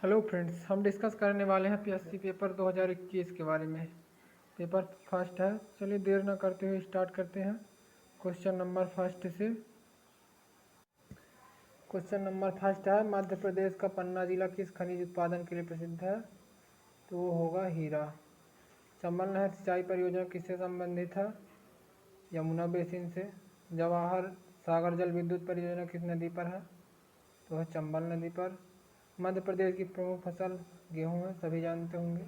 Hello friends, हम discuss करने वाले हैं पीएससी पेपर 2021 के बारे में। पेपर फर्स्ट है। चलिए देर न करते हुए स्टार्ट करते हैं क्वेश्चन नंबर फर्स्ट से। क्वेश्चन नंबर फर्स्ट है, मध्य प्रदेश का पन्ना जिला किस खनिज उत्पादन के लिए प्रसिद्ध है? तो वो होगा हीरा। चंबल नहर सिंचाई परियोजना किससे संबंधित है? यमुना बेसिन से। जवाहर सागर जल विद्युत परियोजना किस नदी पर है? तो है चंबल नदी पर। मध्य प्रदेश की प्रमुख फसल गेहूं है, सभी जानते होंगे।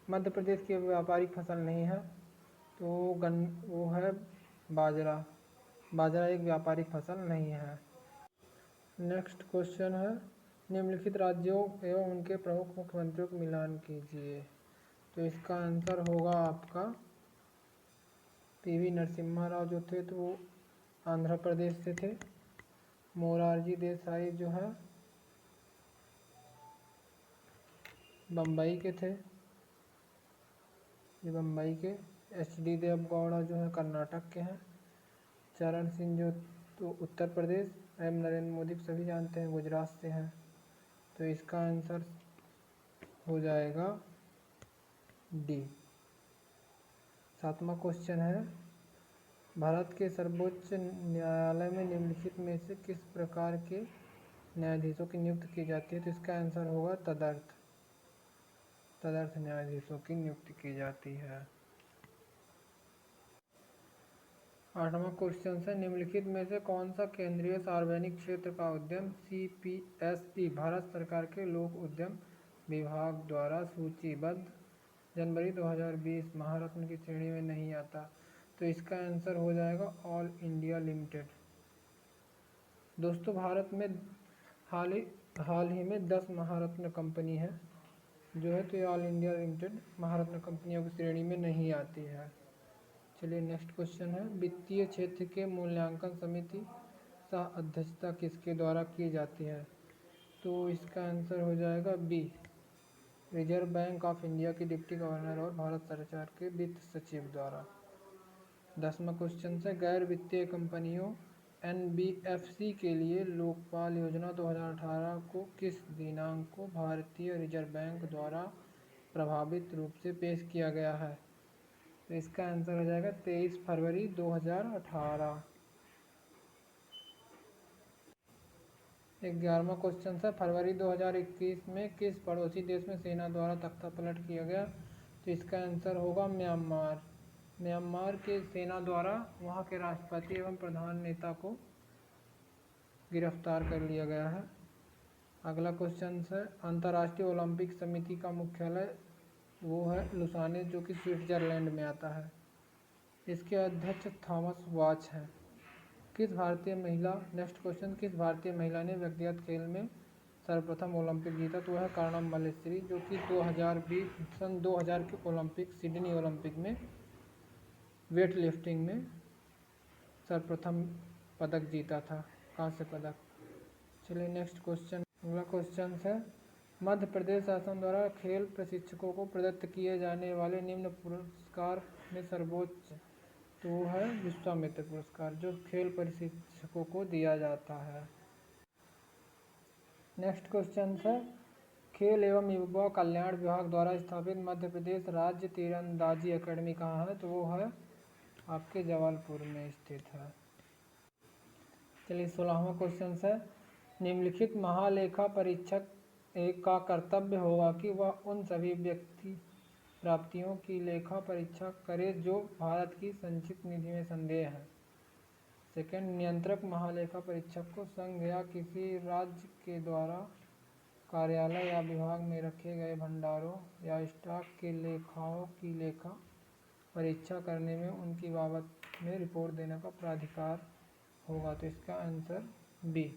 मध्य प्रदेश की व्यापारिक फसल नहीं है, तो वो है बाजरा। बाजरा एक व्यापारिक फसल नहीं है। नेक्स्ट क्वेश्चन है, निम्नलिखित राज्यों एवं उनके प्रमुख मुख्यमंत्रियों को मिलान कीजिए। तो इसका आंसर होगा आपका पीवी नरसिम्हा राव जो थे, तो वो आंध्र प्रदेश से थे। मोरारजी देसाई जो है बम्बई के थे, ये बम्बई के। एच.डी. देवगौड़ा जो है कर्नाटक के हैं। चरण सिंह जो तो उत्तर प्रदेश। एम नरेंद्र मोदी को सभी जानते हैं, गुजरात से हैं। तो इसका आंसर हो जाएगा डी। सातवां क्वेश्चन है, भारत के सर्वोच्च न्यायालय में निम्नलिखित में से किस प्रकार के न्यायाधीशों की नियुक्ति की जाती है? तो इसका आंसर होगा तदर्थ न्यायाधीशों की नियुक्ति की जाती है। आठवां क्वेश्चन है, निम्नलिखित में से कौन सा केंद्रीय सार्वजनिक क्षेत्र का उद्यम CPSE भारत सरकार के लोक उद्यम विभाग द्वारा सूचीबद्ध जनवरी 2020 महारत्न की श्रेणी में नहीं आता? तो इसका आंसर हो जाएगा ऑल इंडिया लिमिटेड। दोस्तों, भारत में हाल ही में 10 महारत्न कंपनी है जो है, तो ये ऑल इंडिया लिमिटेड महारत्न कंपनियों की श्रेणी में नहीं आती है। चलिए नेक्स्ट क्वेश्चन है, वित्तीय क्षेत्र के मूल्यांकन समिति सह अध्यक्षता किसके द्वारा की जाती है? तो इसका आंसर हो जाएगा B, Reserve Bank of India के डिप्टी गवर्नर और भारत सरकार के वित्त सचिव द्वारा। 10वां क्वेश्चन है, गैर वित्तीय कंपनियों NBFC के लिए लोकपाल योजना 2018 को किस दिनांक को भारतीय रिजर्व बैंक द्वारा प्रभावित रूप से पेश किया गया है? तो इसका आंसर हो जाएगा 23 फरवरी 2018। 11वां क्वेश्चन है, फरवरी 2021 में किस पड़ोसी देश में सेना द्वारा तख्ता पलट किया गया? तो इसका आंसर होगा म्यांमार। म्यांमार के सेना द्वारा वहाँ के राष्ट्रपति एवं प्रधान नेता को गिरफ्तार कर लिया गया है। अगला क्वेश्चन है, अंतर्राष्ट्रीय ओलंपिक समिति का मुख्यालय वो है लुसाने जो कि स्विट्जरलैंड में आता है। इसके अध्यक्ष थॉमस वाच हैं। किस भारतीय महिला नेक्स्ट क्वेश्चन किस भारतीय महिला ने व्यक्तिगत खेल में सर्वप्रथम ओलंपिक जीता? तो वह है कर्णम मल्लेश्वरी जो कि 2000 के ओलंपिक सिडनी ओलंपिक में वेट लिफ्टिंग में सर्वप्रथम पदक जीता था, कांस्य पदक। चलिए नेक्स्ट क्वेश्चन। अगला क्वेश्चन है, मध्य प्रदेश शासन द्वारा खेल प्रशिक्षकों को प्रदत्त किए जाने वाले निम्न पुरस्कार में सर्वोच्च तो वो है विश्वामित्र पुरस्कार जो खेल प्रशिक्षकों को दिया जाता है। नेक्स्ट क्वेश्चन है, खेल एवं युवा कल्याण विभाग द्वारा स्थापित मध्य प्रदेश राज्य तीरंदाजी अकेडमी कहाँ है? तो वो है आपके जबलपुर में स्थित है। चलिए 16वां क्वेश्चन है, निम्नलिखित महालेखा परीक्षक एक का कर्तव्य होगा कि वह उन सभी व्यक्ति प्राप्तियों की लेखा परीक्षा करे जो भारत की संचित निधि में संदेह है। सेकंड, नियंत्रक महालेखा परीक्षक को संघ या किसी राज्य के द्वारा कार्यालय या विभाग में रखे गए भंडारों या स्टॉक के लेखाओं की लेखा परीक्षा करने में उनकी बाबत में रिपोर्ट देने का प्राधिकार होगा। तो इसका आंसर बी,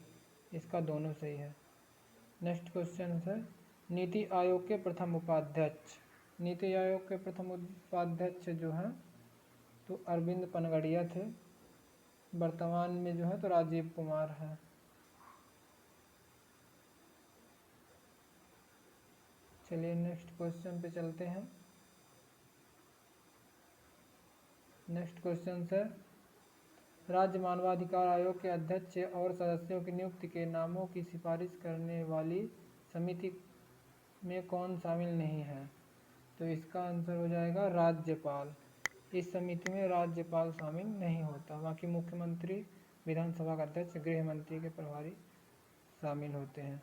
इसका दोनों सही है। नेक्स्ट क्वेश्चन है, नीति आयोग के प्रथम उपाध्यक्ष। नीति आयोग के प्रथम उपाध्यक्ष जो हैं तो अरविंद पनगड़िया थे। वर्तमान में जो है तो राजीव कुमार है। चलिए नेक्स्ट क्वेश्चन पे चलते हैं। नेक्स्ट क्वेश्चन है, राज्य मानवाधिकार आयोग के अध्यक्ष और सदस्यों की नियुक्ति के नामों की सिफारिश करने वाली समिति में कौन शामिल नहीं है? तो इसका आंसर हो जाएगा राज्यपाल। इस समिति में राज्यपाल शामिल नहीं होता, बाकी मुख्यमंत्री, विधानसभा का अध्यक्ष, गृह मंत्री के प्रभारी शामिल होते हैं।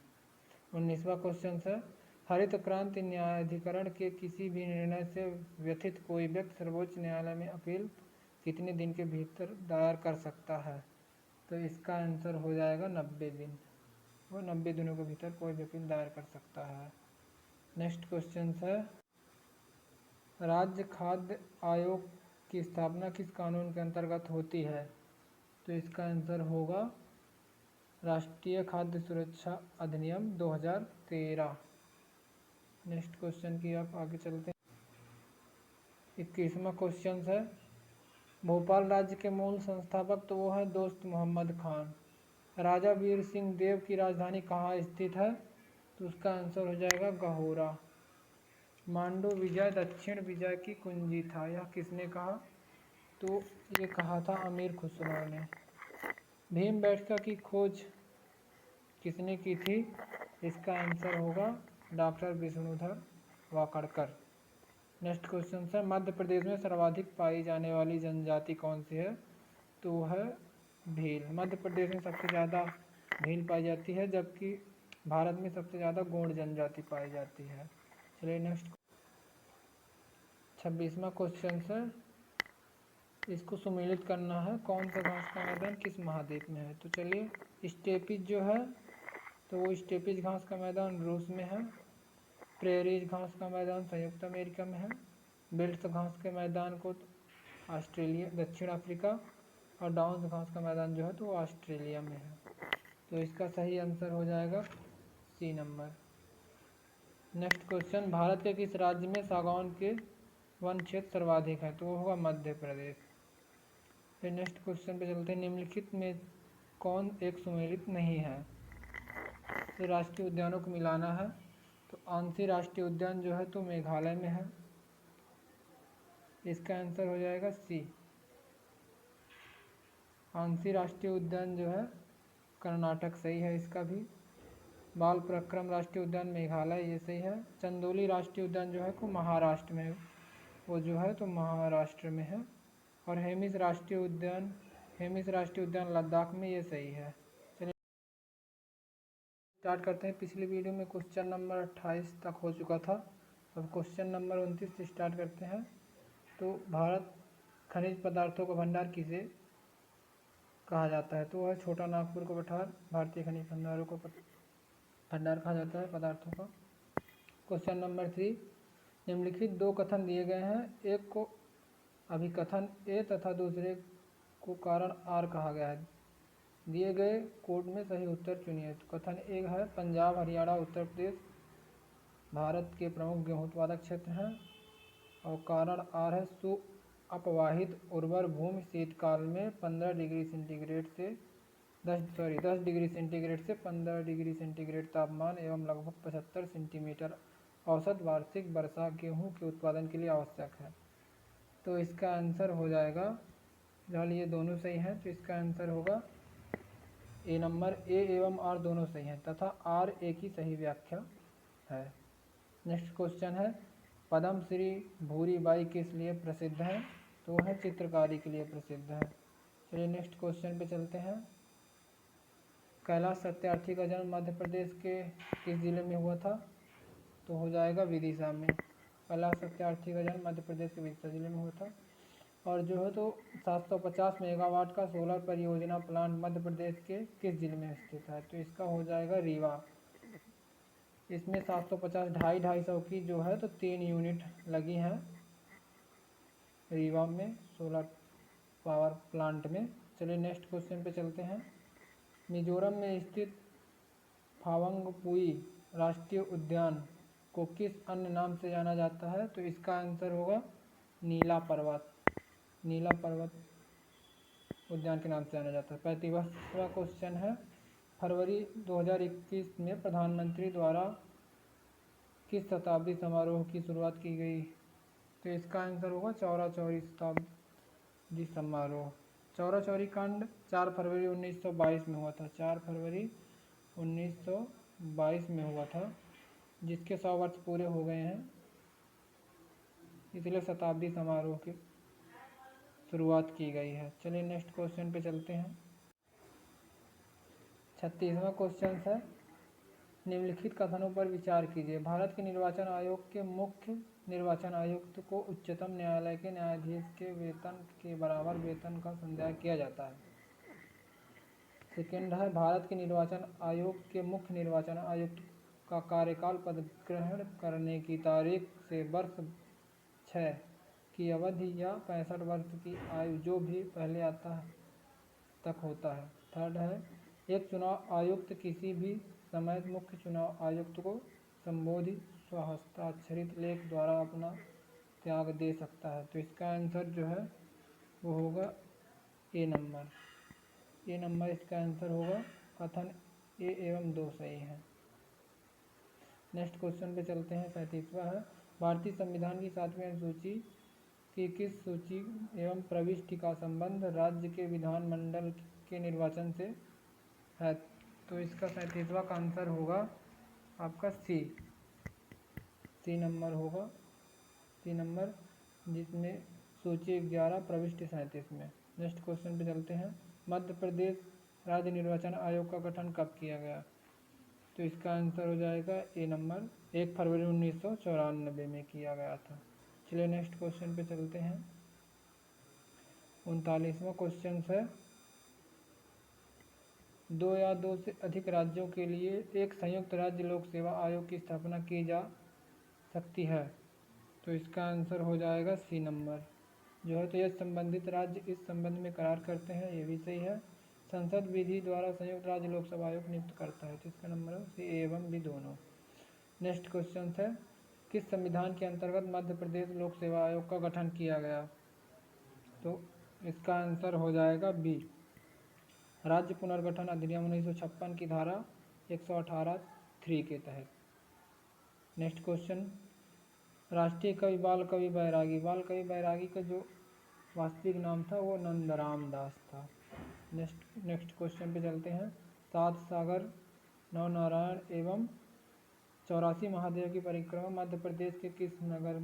19वां क्वेश्चन है, हरित क्रांति न्यायाधिकरण के किसी भी निर्णय से व्यथित कोई व्यक्ति सर्वोच्च न्यायालय में अपील कितने दिन के भीतर दायर कर सकता है? तो इसका आंसर हो जाएगा 90 दिन। वो 90 दिनों के भीतर कोई भी अपील दायर कर सकता है। नेक्स्ट क्वेश्चन है, राज्य खाद्य आयोग की स्थापना किस कानून के अंतर्गत होती है? तो इसका आंसर होगा राष्ट्रीय खाद्य सुरक्षा अधिनियम 2013। नेक्स्ट क्वेश्चन की आप आगे चलते हैं। 21वां क्वेश्चन है, भोपाल राज्य के मूल संस्थापक तो वो है दोस्त मोहम्मद खान। राजा वीर सिंह देव की राजधानी कहाँ स्थित है? तो उसका आंसर हो जाएगा गहोरा। मांडू विजय दक्षिण विजय की कुंजी था, यह किसने कहा? तो ये कहा था अमीर खुसरो ने। भीमबेटका की खोज किसने की थी? इसका आंसर होगा doctor Vishnudhar Wakadkar. Next question है, मध्य प्रदेश में सर्वाधिक पाई जाने वाली जनजाति कौन सी है? तो वो है भील। मध्य प्रदेश में सबसे ज़्यादा भील पाई जाती है, जबकि भारत में सबसे ज़्यादा गोंड जनजाति पाई जाती है। चलिए नेक्स्ट 26वां क्वेश्चन है, इसको सुमेलित करना है, कौन सा घास का मैदान किस महाद्वीप में है? तो चलिए, स्टेपिज जो है तो वो स्टेपिज घास का मैदान रूस में है, प्रेरीज घास का मैदान संयुक्त अमेरिका में है, बेल्ट्स घास के मैदान को ऑस्ट्रेलिया दक्षिण अफ्रीका, और डाउन्स घास का मैदान जो है तो वो ऑस्ट्रेलिया में है। तो इसका सही आंसर हो जाएगा C number. Next question, Bharat के किस राज्य में सागौन के वन क्षेत्र सर्वाधिक है? तो वो होगा मध्य प्रदेश। फिर नेक्स्ट क्वेश्चन पे चलते हैं, निम्नलिखित में कौन एक सुमेलित नहीं है? तो राष्ट्रीय उद्यानों को मिलाना है, तो आंसी राष्ट्रीय उद्यान जो है तो मेघालय में है, इसका आंसर हो जाएगा सी। आंसी राष्ट्रीय उद्यान जो है कर्नाटक सही है इसका भी। बाल प्रक्रम राष्ट्रीय उद्यान मेघालय, ये सही है। चंदोली राष्ट्रीय उद्यान जो है वो महाराष्ट्र में, वो जो है तो महाराष्ट्र में है। और हेमिस राष्ट्रीय उद्यान लद्दाख में, ये सही है। चलिए स्टार्ट करते हैं। पिछली वीडियो में क्वेश्चन नंबर 28 तक हो चुका था, अब क्वेश्चन नंबर 29 से स्टार्ट करते हैं। तो भारत खनिज पदार्थों का भंडार किसे कहा जाता है? तो वह छोटा नागपुर को पठार भारतीय खनिज भंडारों को भंडार कहा जाता है पदार्थों का। क्वेश्चन नंबर 3, निम्नलिखित दो कथन दिए गए हैं, एक को अभिकथन ए तथा दूसरे को कारण आर कहा गया है। दिए गए कोड में सही उत्तर चुनिए। तो कथन एक है, पंजाब हरियाणा उत्तर प्रदेश भारत के प्रमुख गेहूं उत्पादक क्षेत्र हैं। और कारण आर है, सुअपवाहित उर्वर भूमि शीतकाल में 15 डिग्री सेंटीग्रेड से 10 डिग्री सेंटीग्रेड से 15 डिग्री सेंटीग्रेड तापमान एवं लगभग 75 सेंटीमीटर औसत वार्षिक वर्षा गेहूं के उत्पादन के लिए आवश्यक है। तो इसका आंसर हो जाएगा, जहाँ ये दोनों सही हैं तो इसका आंसर होगा ए नंबर। ए एवं आर दोनों सही हैं तथा आर ए की सही व्याख्या है। नेक्स्ट क्वेश्चन है, पद्म श्री भूरीबाई किस लिए प्रसिद्ध हैं? तो वह चित्रकारी के लिए प्रसिद्ध है। चलिए नेक्स्ट क्वेश्चन पे चलते हैं। कैलाश सत्यार्थी का जन्म मध्य प्रदेश के किस जिले में हुआ था? तो हो जाएगा विदिशा में। कैलाश सत्यार्थी का जन्म मध्य प्रदेश के विदिशा जिले में हुआ था। और जो है तो 750 मेगावाट का सोलर परियोजना प्लांट मध्य प्रदेश के किस जिले में स्थित है? तो इसका हो जाएगा रीवा। इसमें 750 250 की जो है तो 3 यूनिट लगी हैं रीवा में सोलर पावर प्लांट में। चलिए नेक्स्ट क्वेश्चन पे चलते हैं। मिजोरम में स्थित फावंगपुई राष्ट्रीय उद्यान को किस अन्य नाम से जाना जाता है? तो इसका आंसर होगा नीला पर्वत। नीला पर्वत उद्यान के नाम से जाना जाता है। 35वां क्वेश्चन है, फरवरी 2021 में प्रधानमंत्री द्वारा किस शताब्दी समारोह की शुरुआत की गई? तो इसका आंसर होगा चौरा चौरी शताब्दी समारोह। चौरा चौरी कांड 4 फरवरी 1922 में हुआ था। 4 फरवरी 1922 में हुआ था। जिसके 100 वर्ष पूरे हो गए हैं, इसलिए शताब्दी समारोह की शुरुआत की गई है। चलिए नेक्स्ट क्वेश्चन पे चलते हैं। 36वां क्वेश्चन है, निम्नलिखित कथनों पर विचार कीजिए। भारत के निर्वाचन आयोग के मुख्य निर्वाचन आयुक्त को उच्चतम न्यायालय के न्यायाधीश के वेतन के बराबर वेतन का संदेह किया जाता है। सेकेंड है, भारत के निर्वाचन आयोग के मुख्य निर्वाचन आयुक्त का कार्यकाल पदग्रहण करने की तारीख से वर्ष 6 की अवधि या 65 वर्ष की आयु जो भी पहले आता है तक होता है। थर्ड है, एक चुनाव आयुक्त किसी भी समय मुख्य चुनाव आयुक्त को संबोधित स्वहस्ताक्षरित लेख द्वारा अपना त्याग दे सकता है। तो इसका आंसर जो है वो होगा ए नंबर। ए नंबर इसका आंसर होगा। कथन ए एवं 2 सही है। नेक्स्ट क्वेश्चन पे चलते हैं। 37वां है, भारतीय संविधान की 7वीं अनुसूची की किस सूची एवं प्रविष्टि का संबंध राज्य के विधानमंडल के निर्वाचन से है। तो इसका 37वां का आंसर होगा आपका सी नंबर होगा। सी नंबर, जिसमें सूची 11 प्रविष्टि 37 में। नेक्स्ट क्वेश्चन पे चलते हैं। मध्य प्रदेश राज्य निर्वाचन आयोग का गठन कब किया गया। तो इसका आंसर हो जाएगा ए नंबर, 1 फरवरी 1994 में किया गया था। चलिए नेक्स्ट क्वेश्चन पे चलते हैं। 39वां क्वेश्चन है, 2 या 2 से अधिक राज्यों के लिए एक संयुक्त राज्य लोक सेवा आयोग की स्थापना की जा सकती है। तो इसका आंसर हो जाएगा सी नंबर जो है। तो यह संबंधित राज्य इस संबंध में करार करते हैं, ये भी सही है। संसद विधि द्वारा संयुक्त राज्य लोकसभा आयोग नियुक्त करता है। तो इसका नंबर है सी एवं बी दोनों। नेक्स्ट क्वेश्चन है, किस संविधान के अंतर्गत मध्य प्रदेश लोक सेवा आयोग का गठन किया गया। तो इसका आंसर हो जाएगा बी, राज्य पुनर्गठन अधिनियम 1956 की धारा 118(3) के तहत। नेक्स्ट क्वेश्चन, राष्ट्रीय कवि बाल कवि बैरागी का जो वास्तविक नाम था वो नंदराम दास था। नेक्स्ट क्वेश्चन पे चलते हैं। 7 सागर, 9 नारायण एवं 84 महादेव की परिक्रमा मध्य प्रदेश के किस नगर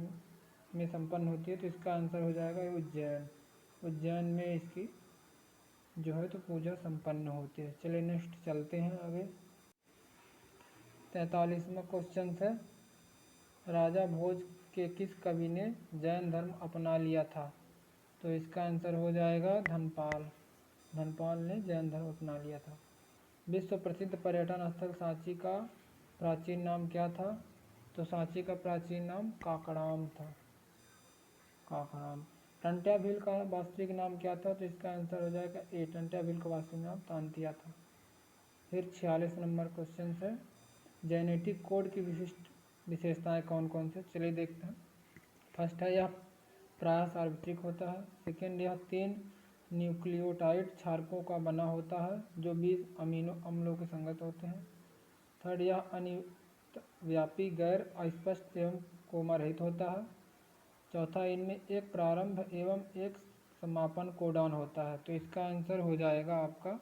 में संपन्न होती है। तो इसका आंसर हो जाएगा उज्जैन। उज्जैन में इसकी जो है तो पूजा संपन्न होती है। चलिए नेक्स्ट चलते हैं आगे। 43वां क्वेश्चन है, राजा भोज के किस कवि ने जैन धर्म अपना लिया था। तो इसका आंसर हो जाएगा धनपाल ने जैन धर्म अपना लिया था। विश्व प्रसिद्ध पर्यटन स्थल सांची का प्राचीन नाम क्या था। तो सांची का प्राचीन नाम काकड़ाम था, काकड़ाम। टंट्या भील का वास्तविक नाम क्या था। तो इसका आंसर हो जाएगा ए, टंट्या भील का वास्तविक नाम तांतिया था। फिर 46 नंबर क्वेश्चन है, जेनेटिक कोड की विशिष्ट विशेषताएं कौन कौन से। चलिए देखते हैं। फर्स्ट है, यह प्रायः सार्वत्रिक होता है। सेकेंड, यह 3 न्यूक्लियोटाइड क्षारकों का बना होता है जो 20 अमीनो अम्लों के संगत होते हैं। थर्ड, यह अनिव्यापी, गैर अस्पष्ट एवं कोमा रहित होता है। चौथा, इनमें एक प्रारंभ एवं एक समापन कोडॉन होता है। तो इसका आंसर हो जाएगा आपका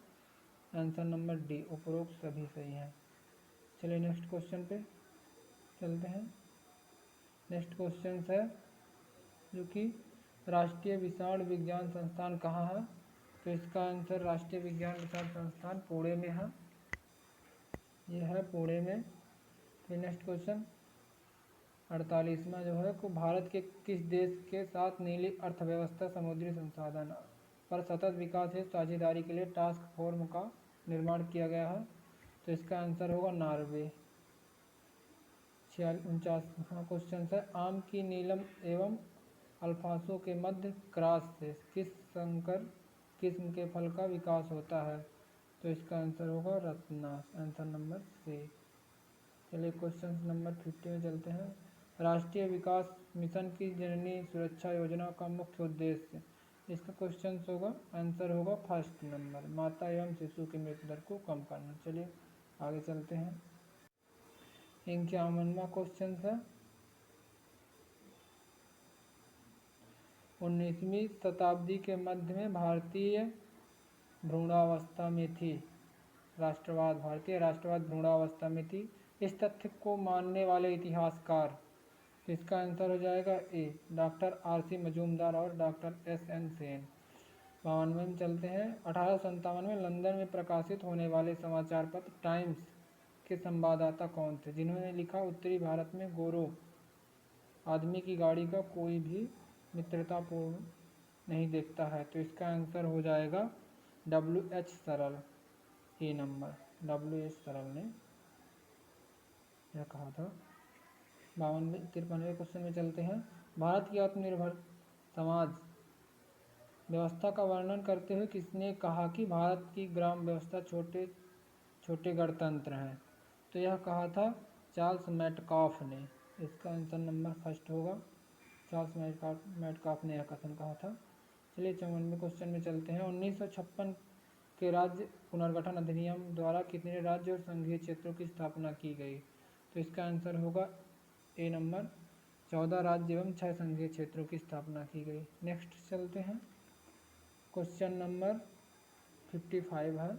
आंसर नंबर डी, उपरोक्त सभी सही हैं। चलिए नेक्स्ट क्वेश्चन पे चलते हैं। नेक्स्ट क्वेश्चन है जो कि राष्ट्रीय विषाणु विज्ञान संस्थान कहाँ है। तो इसका आंसर राष्ट्रीय विज्ञान विषाणु संस्थान पुणे में है, ये है पुणे में। फिर नेक्स्ट क्वेश्चन 48वां जो है, को भारत के किस देश के साथ नीली अर्थव्यवस्था समुद्री संसाधन पर सतत विकास हेतु साझेदारी के लिए टास्क फोर्स का निर्माण किया गया है। तो इसका आंसर होगा नॉर्वे। 49वां क्वेश्चन है, आम की नीलम एवं अल्फांसो के मध्य क्रॉस से किस संकर किस्म के फल का विकास होता है। तो इसका आंसर होगा रत्नास, आंसर नंबर सी। चलिए क्वेश्चन नंबर 50 में चलते हैं। राष्ट्रीय विकास मिशन की जननी सुरक्षा योजना का मुख्य उद्देश्य। इसका क्वेश्चन होगा आंसर होगा फर्स्ट नंबर, माता एवं शिशु की मृत्यु दर को कम करना। चलिए आगे चलते हैं। 51वां क्वेश्चन है, 19वीं शताब्दी के मध्य में भारतीय भ्रूणावस्था में थी। भारतीय राष्ट्रवाद भ्रूणावस्था में थी। इस तथ्य को मानने वाले इतिहासकार। तो इसका आंसर हो जाएगा ए, डॉक्टर आर.सी. मजूमदार और डॉक्टर एस.एन. सेन। 52 में चलते हैं। 1857 में लंदन में प्रकाशित होने वाले समाचार पत्र टाइम्स के संवाददाता कौन थे, जिन्होंने लिखा उत्तरी भारत में गोरों आदमी की गाड़ी का कोई भी मित्रतापूर्ण नहीं देखता है। तो इसका आंसर हो जाएगा W.H. सरल, ए नंबर। W.H. सरल ने यह कहा था। 53वें क्वेश्चन में चलते हैं। भारत की आत्मनिर्भर समाज व्यवस्था का वर्णन करते हुए किसने कहा कि भारत की ग्राम व्यवस्था छोटे छोटे गणतंत्र हैं। तो यह कहा था चार्ल्स मेटकाफ ने। इसका आंसर नंबर फर्स्ट होगा, चार्ल्स मेटकाफ ने यह कथन कहा था। चलिए 54वें क्वेश्चन में चलते हैं। 1956 के राज्य पुनर्गठन अधिनियम द्वारा कितने राज्य और संघीय क्षेत्रों की स्थापना की गई। तो इसका आंसर होगा ए नंबर, 14 राज्य एवं 6 संघीय क्षेत्रों की स्थापना की गई। नेक्स्ट चलते हैं। क्वेश्चन नंबर 55 है।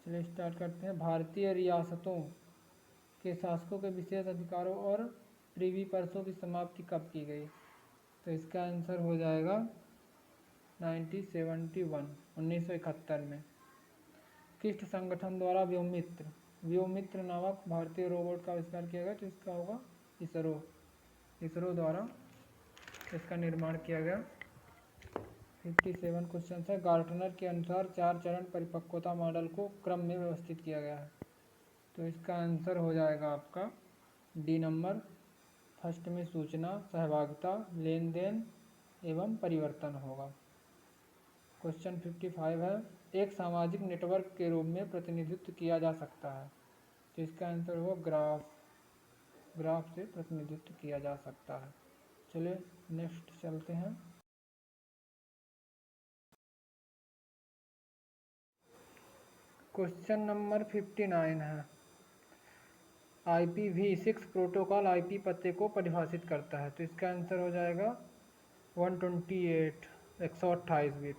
चलिए स्टार्ट करते हैं। भारतीय रियासतों के शासकों के विशेष अधिकारों और प्रिवी पर्सों की समाप्ति कब की गई। तो इसका आंसर हो जाएगा 1971 में। किस संगठन द्वारा व्योमित्र नामक भारतीय रोबोट का आविष्कार किया गया। तो इसका होगा इसरो द्वारा इसका निर्माण किया गया। 57 क्वेश्चन है। गार्टनर के अनुसार 4 चरण परिपक्वता मॉडल को क्रम में व्यवस्थित किया गया है। तो इसका आंसर हो जाएगा आपका डी नंबर। फर्स्ट में सूचना, सहभागिता, लेन देन एवं परिवर्तन होगा। क्वेश्चन 55 है। एक सामाजिक नेटवर्क के रूप में प्रतिनिधित्व किया जा सकता है। तो इसका आंसर होगा ग्राफ से प्रतिनिधित्व किया जा सकता है। चलिए नेक्स्ट चलते हैं। क्वेश्चन नंबर 59 है। IPv6 प्रोटोकॉल IP पते को परिभाषित करता है। तो इसका आंसर हो जाएगा 128 बिट।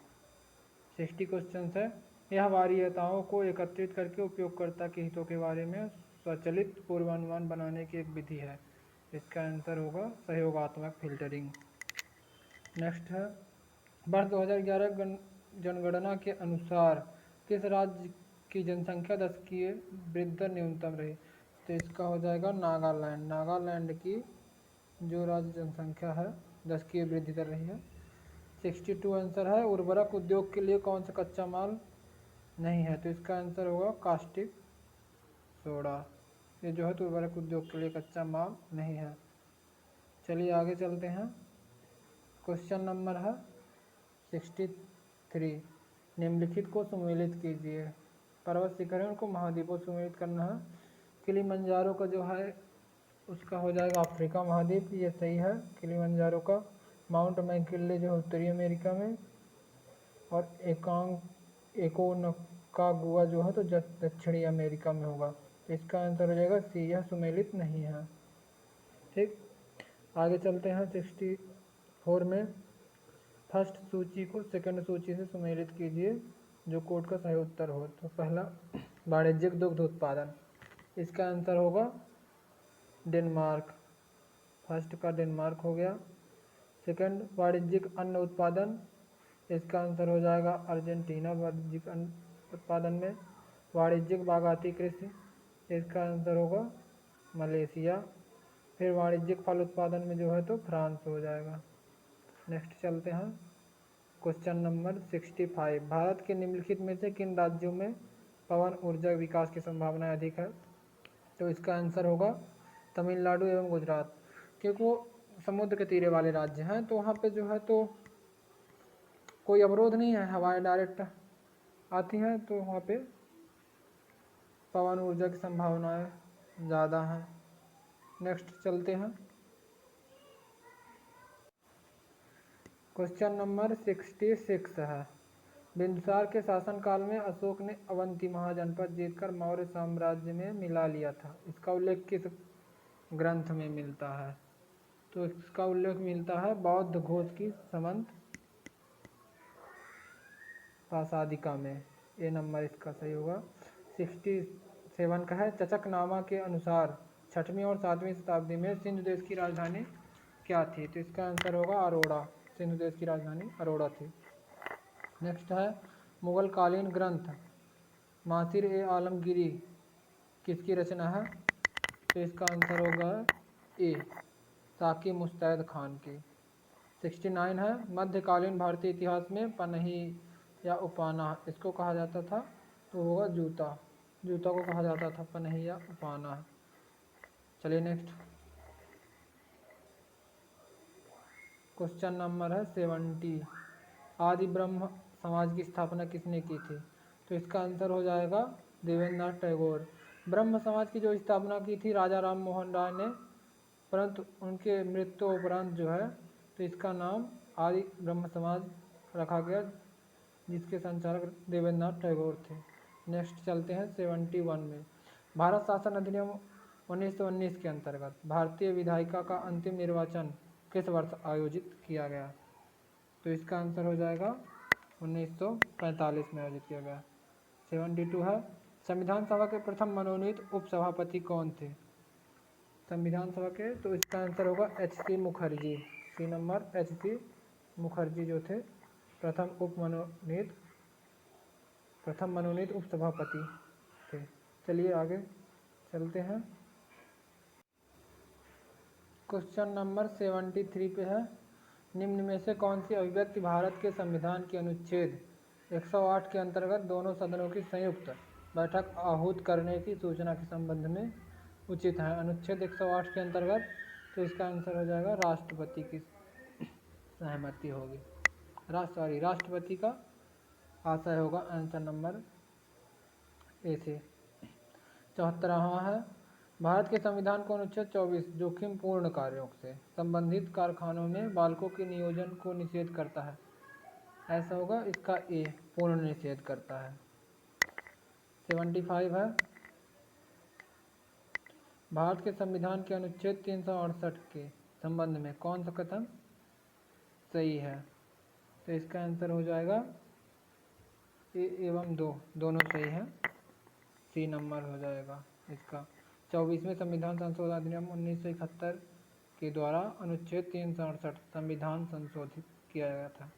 60 क्वेश्चन है। यह वरीयताओं को एकत्रित करके उपयोगकर्ता के हितों के बारे में स्वचालित पूर्वानुमान बनाने की एक विधि है। इसका आंसर होगा सहयोगात्मक फिल्टरिंग। नेक्स्ट है। वर्ष 2011 जनगणना के अनुसार किस राज्य की जनसंख्या दशकीय वृद्धि दर न्यूनतम रही। तो इसका हो जाएगा नागालैंड की जो राज्य जनसंख्या है दशकीय वृद्धि दर रही है। 62 आंसर है। उर्वरक उद्योग के लिए कौन सा कच्चा माल नहीं है। तो इसका आंसर होगा कास्टिक सोडा। ये जो है तो उर्वरक उद्योग के लिए कच्चा माल नहीं है। चलिए आगे चलते हैं। क्वेश्चन नंबर है 63। निम्नलिखित को सुमेलित कीजिए। पर्वत शिखरों को महाद्वीपों से सुमेलित करना है। किलिमंजारो का जो है उसका हो जाएगा अफ्रीका महाद्वीप, ये सही है किलिमंजारो का। माउंट मैकिंले जो उत्तरी अमेरिका में, और एकोनकागुआ जो है तो दक्षिणी अमेरिका में होगा। तो इसका आंसर हो जाएगा सी, यह सुमेलित नहीं है। ठीक, आगे चलते हैं। 64 में फर्स्ट सूची को सेकंड सूची से सुमेलित कीजिए जो कोड का सही उत्तर हो। तो पहला वाणिज्यिक दुग्ध उत्पादन, इसका आंसर होगा डेनमार्क। फर्स्ट का डेनमार्क हो गया। सेकंड वाणिज्यिक अन्न उत्पादन, इसका आंसर हो जाएगा अर्जेंटीना। वाणिज्यिक अन्न उत्पादन में वाणिज्यिक बागाती कृषि, इसका आंसर होगा मलेशिया। फिर वाणिज्यिक फल उत्पादन में जो है तो फ्रांस हो जाएगा। नेक्स्ट चलते हैं। Question number 65। भारत के निम्नलिखित में से किन राज्यों में पवन ऊर्जा विकास की संभावनाएं अधिक है। तो इसका आंसर होगा तमिलनाडु एवं गुजरात, क्योंकि वो समुद्र के तीरे वाले राज्य हैं। तो वहाँ पे जो है तो कोई अवरोध नहीं है, हवाएं डायरेक्ट आती हैं, तो वहाँ पे पवन ऊर्जा की संभावनाएं ज़्यादा हैं। नेक्स्ट चलते हैं। क्वेश्चन नंबर 66 है। बिंदुसार के शासनकाल में अशोक ने अवंती महाजनपद जीतकर मौर्य साम्राज्य में मिला लिया था। इसका उल्लेख किस ग्रंथ में मिलता है। तो इसका उल्लेख मिलता है बौद्ध घोष की समंत पासादिका में। ए नंबर इसका सही होगा। 7 का है, चचकनामा के अनुसार 6वीं और 7वीं शताब्दी में सिंधु देश की राजधानी क्या थी? तो इसका आंसर होगा अरोड़ा। सिंधु देश की राजधानी अरोड़ा थी। नेक्स्ट है मुगल कालीन ग्रंथ मासिर ए आलमगीरी किसकी रचना है? तो इसका आंसर होगा ए साकी मुस्तैद खान की। 69 है, मध्यकालीन भारतीय इतिहास में पनही या उपाना इसको कहा जाता था, तो होगा जूता। जूता को कहा जाता था पनही या उपाना। चलिए नेक्स्ट क्वेश्चन नंबर है 70। आदि ब्रह्म समाज की स्थापना किसने की थी? तो इसका आंसर हो जाएगा देवेंद्रनाथ टैगोर। ब्रह्म समाज की जो स्थापना की थी राजा राम मोहन राय ने, परंतु उनके मृत्यु उपरांत जो है तो इसका नाम आदि ब्रह्म समाज रखा गया, जिसके संचालक देवेंद्रनाथ टैगोर थे। नेक्स्ट चलते हैं 71 में। भारत शासन अधिनियम 1919 के अंतर्गत भारतीय विधायिका का अंतिम निर्वाचन किस वर्ष आयोजित किया गया? तो इसका आंसर हो जाएगा 1945 में आयोजित किया गया। 72 है, संविधान सभा के प्रथम मनोनीत उपसभापति कौन थे? संविधान सभा के, तो इसका आंसर होगा H.C. मुखर्जी। सी नंबर H.C. मुखर्जी जो थे प्रथम मनोनीत उपसभापति थे। चलिए आगे चलते हैं। क्वेश्चन नंबर 73 पे है, निम्न में से कौन सी अभिव्यक्ति भारत के संविधान के अनुच्छेद 108 के अंतर्गत दोनों सदनों की संयुक्त बैठक आहूत करने की सूचना के संबंध में उचित है? अनुच्छेद 108 के अंतर्गत, तो इसका आंसर हो जाएगा राष्ट्रपति की सहमति होगी। राष्ट्रपति का आशय होगा आंसर नंबर ए से। 74वां है, भारत के संविधान को अनुच्छेद 24 जोखिम पूर्ण कार्यों से संबंधित कारखानों में बालकों के नियोजन को निषेध करता है। ऐसा होगा इसका ए पूर्ण निषेध करता है। 75 है, भारत के संविधान के अनुच्छेद 368 के संबंध में कौन सा कथन सही है? तो इसका आंसर हो जाएगा ए एवं दो दोनों सही है। सी नंबर हो जाएगा इसका। 24वें संविधान संशोधन अधिनियम 1971 के द्वारा अनुच्छेद 368 संविधान संशोधित किया गया था।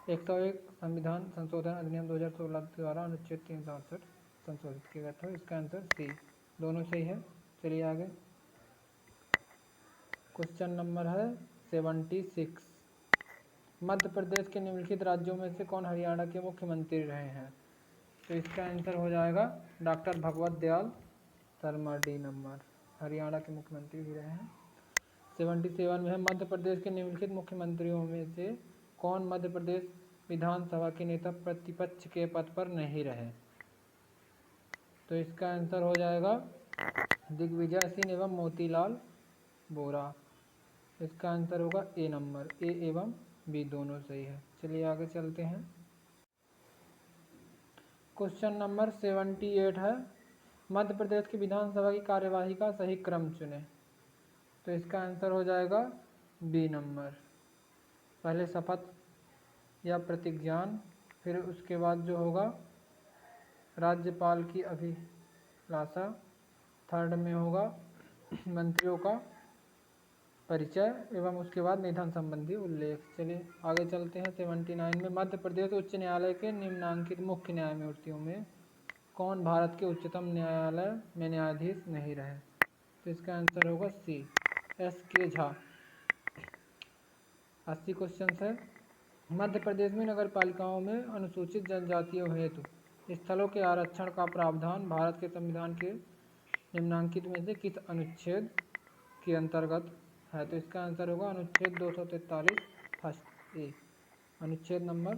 101 संविधान संशोधन अधिनियम 2016 के द्वारा अनुच्छेद 368 संशोधित किया गया था। इसका आंसर सी, दोनों सही है। चलिए आगे क्वेश्चन नंबर है 76। मध्य प्रदेश के निम्नलिखित राज्यों में से कौन हरियाणा के मुख्यमंत्री रहे हैं? तो इसका आंसर हो जाएगा doctor Bhagwat Dayal Sharma. D number Haryana के मुख्यमंत्री भी रहे हैं। 77 में है, मध्य प्रदेश के निम्नलिखित मुख्यमंत्रियों में से कौन मध्य प्रदेश विधानसभा के नेता प्रतिपक्ष के पद पर नहीं रहे? तो इसका आंसर हो जाएगा दिग्विजय सिंह एवं मोतीलाल वोरा। इसका आंसर होगा ए नंबर, ए एवं बी दोनों सही है। चलिए आगे चलते हैं। क्वेश्चन नंबर 78 है, मध्य प्रदेश की विधानसभा की कार्यवाही का सही क्रम चुनें। तो इसका आंसर हो जाएगा बी नंबर, पहले शपथ या प्रतिज्ञान, फिर उसके बाद जो होगा राज्यपाल की अभिलाषा, थर्ड में होगा मंत्रियों का परिचय एवं उसके बाद निधन संबंधी उल्लेख। चलिए आगे चलते हैं। 79 में, मध्य प्रदेश उच्च न्यायालय के निम्नांकित मुख्य न्यायमूर्तियों में कौन भारत के उच्चतम न्यायालय में न्यायाधीश नहीं रहे? तो इसका आंसर होगा सी, S.K. झा। 80 क्वेश्चन है, मध्य प्रदेश में नगर पालिकाओं में अनुसूचित जनजातियों हेतु स्थलों के आरक्षण का प्रावधान भारत के संविधान के निम्नांकित में से किस अनुच्छेद के अंतर्गत है? तो इसका आंसर होगा अनुच्छेद 243 फर्स्ट ए, अनुच्छेद नंबर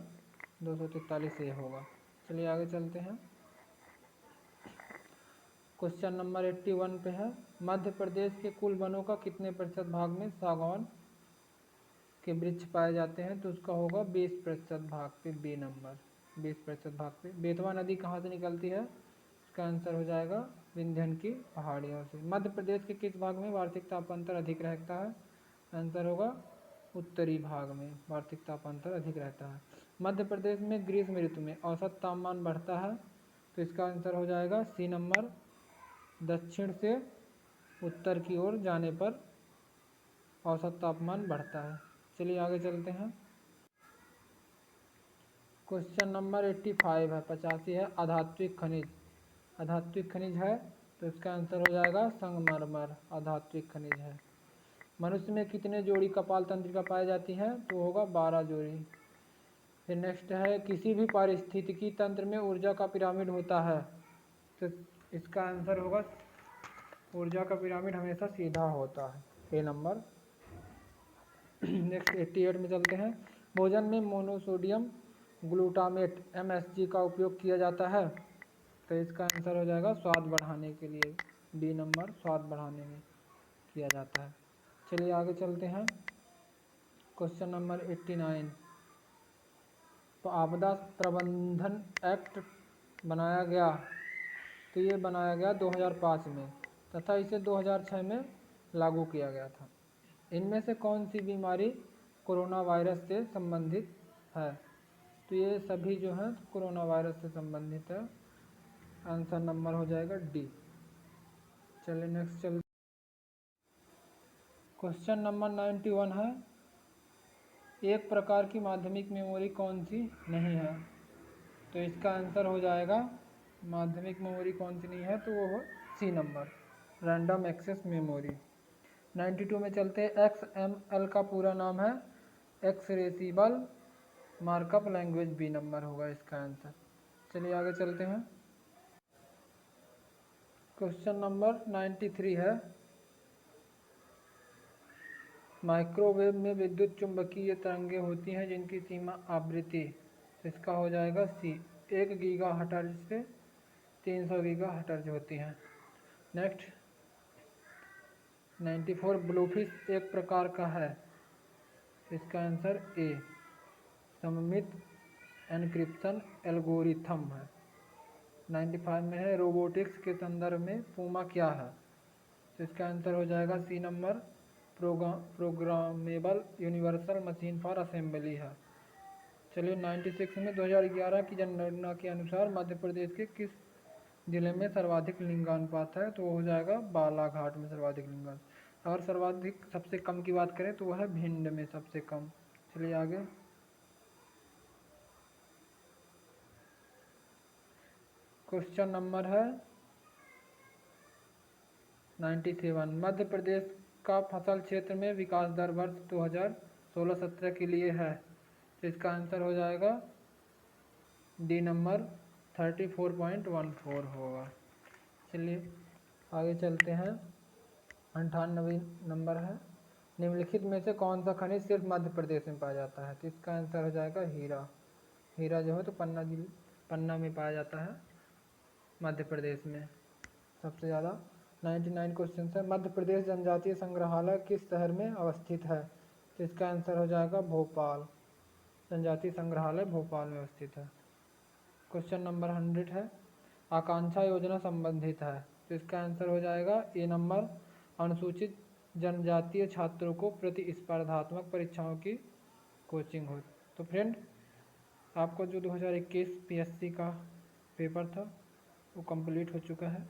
243 ए होगा। चलिए आगे चलते हैं। क्वेश्चन नंबर 81 पे है, मध्य प्रदेश के कुल वनों का कितने प्रतिशत भाग में सागौन के वृक्ष पाए जाते हैं? तो उसका होगा 20% भाग पे, बी नंबर 20% भाग पे। बेतवा नदी कहाँ से निकलती है? इसका आंसर हो जाएगा विंध्यन की पहाड़ियों से। मध्य प्रदेश के किस भाग में वार्षिक तापांतर अधिक रहता है? आंसर होगा उत्तरी भाग में वार्षिक तापांतर अधिक रहता है। मध्य प्रदेश में ग्रीष्म ऋतु में औसत तापमान बढ़ता है? तो इसका आंसर हो जाएगा सी नंबर दक्षिण से उत्तर की ओर जाने पर औसत तापमान बढ़ता है। चलिए आगे चलते हैं। क्वेश्चन नंबर 85 है, 85 है अधात्विक खनिज। अधात्विक खनिज है तो इसका आंसर हो जाएगा संगमरमर, अधात्विक खनिज है। मनुष्य में कितने जोड़ी कपाल तंत्रिका पाई जाती हैं, तो होगा 12 जोड़ी। फिर नेक्स्ट है, किसी भी पारिस्थितिकी तंत्र में ऊर्जा का पिरामिड होता है, तो इसका आंसर होगा ऊर्जा का पिरामिड हमेशा सीधा होता है, ए नंबर। नेक्स्ट 88 में चलते हैं। भोजन में मोनोसोडियम ग्लूटामेट MSG का उपयोग किया जाता है, तो इसका आंसर हो जाएगा स्वाद बढ़ाने के लिए, डी नंबर, स्वाद बढ़ाने में किया जाता है। चलिए आगे चलते हैं। क्वेश्चन नंबर 89, तो आपदा प्रबंधन एक्ट बनाया गया, तो ये बनाया गया 2005 में तथा इसे 2006 में लागू किया गया था। इनमें से कौन सी बीमारी कोरोना वायरस से संबंधित है, तो ये सभी जो है कोरोना वायरस से संबंधित है, आंसर नंबर हो जाएगा डी। चलिए नेक्स्ट चल। क्वेश्चन नंबर 91 है, एक प्रकार की माध्यमिक मेमोरी कौन सी नहीं है, तो इसका आंसर हो जाएगा माध्यमिक मेमोरी कौन सी नहीं है, तो वो हो C number, random access memory. 92 में चलते हैं। XML का पूरा नाम है accessible markup language, B number होगा इसका आंसर। चलिए आगे चलते हैं। क्वेश्चन नंबर 93 है, माइक्रोवेव में विद्युत चुंबकीय तरंगें होती हैं जिनकी सीमा आवृत्ति, इसका हो जाएगा सी, 1 गीगाहर्ट्ज से 300 गीगाहर्ट्ज होती हैं। नेक्स्ट 94, ब्लूफिश एक प्रकार का है, इसका आंसर ए, सममित एन्क्रिप्शन एल्गोरिथम है। 95 में है, रोबोटिक्स के संदर्भ में पूमा क्या है, तो इसका आंसर हो जाएगा C number, programmable universal machine for assembly है। चलिए 96 में 2011 की जनगणना के अनुसार मध्य प्रदेश के किस जिले में सर्वाधिक लिंगानुपात है, तो वो हो जाएगा बालाघाट में सर्वाधिक लिंगानुपात। अगर सर्वाधिक सबसे कम की बात करें तो वह है भिंड में सबसे कम। चलिए आगे। क्वेश्चन नंबर है 97, मध्य प्रदेश का फसल क्षेत्र में विकास दर वर्ष 2016-17 के लिए है, तो इसका आंसर हो जाएगा डी नंबर, 34.14 होगा। चलिए आगे चलते हैं। 98 नंबर है, निम्नलिखित में से कौन सा खनिज सिर्फ मध्य प्रदेश में पाया जाता है, तो इसका आंसर हो जाएगा हीरा। हीरा जो है तो पन्ना में पाया जाता है, मध्य प्रदेश में सबसे ज़्यादा। 99 क्वेश्चन है, मध्य प्रदेश जनजातीय संग्रहालय किस शहर में अवस्थित है, तो इसका आंसर हो जाएगा भोपाल, जनजातीय संग्रहालय भोपाल में अवस्थित है। क्वेश्चन नंबर 100 है, आकांक्षा योजना संबंधित है, तो इसका आंसर हो जाएगा ए नंबर, अनुसूचित जनजातीय छात्रों को प्रतिस्पर्धात्मक परीक्षाओं की कोचिंग हो। तो फ्रेंड, आपको जो 2021 PSC का पेपर था वो कंप्लीट हो चुका है।